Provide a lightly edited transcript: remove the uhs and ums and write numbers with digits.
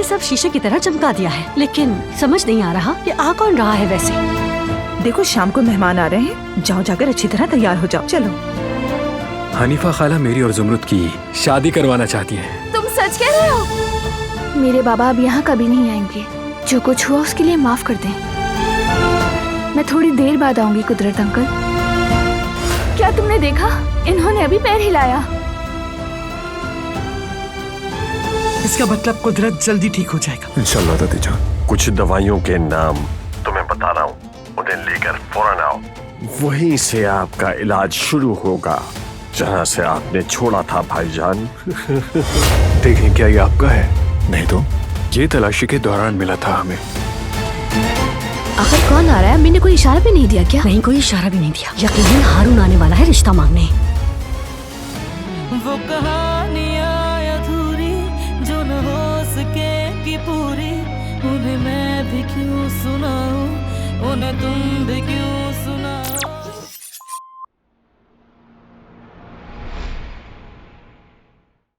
ने सब शीशे की तरह चमका दिया है, लेकिन समझ नहीं आ रहा कि आ कौन रहा है वैसे। देखो शाम को मेहमान आ रहे हैं, जाओ जाकर अच्छी तरह तैयार हो जाओ। चलो। हनीफा खाला मेरी और जुमरुद की शादी करवाना चाहती हैं। तुम सच कह रहे हो? मेरे बाबा अब यहाँ कभी नहीं आएंगे। जो कुछ हुआ उसके लिए माफ कर दें। मैं थोड़ी देर बाद आऊंगी कुदरत अंकल। क्या तुमने देखा? इन्होंने अभी पैर हिलाया। इसका मतलब कुदरत जल्दी ठीक हो जाएगा इंशाल्लाह दादी जान। कुछ दवाइयों के नाम तुम्हें बता रहा हूँ, उन्हें लेकर फौरन आओ। वहीं से आपका इलाज शुरू होगा जहाँ से आपने छोड़ा था भाईजान। देखें क्या ये आपका है? नहीं तो ये तलाशी के दौरान मिला था हमें। आखिर कौन आ रहा है? मैंने कोई इशारा भी नहीं दिया क्या? नहीं, कोई इशारा भी नहीं दिया। यकीनन हारून आने वाला है रिश्ता मांगने। वो कहानियाँ अधूरी जो न हो सके की पूरी, उन्हें मैं भी क्यों सुनाऊं, उन्हें तुम भी क्यों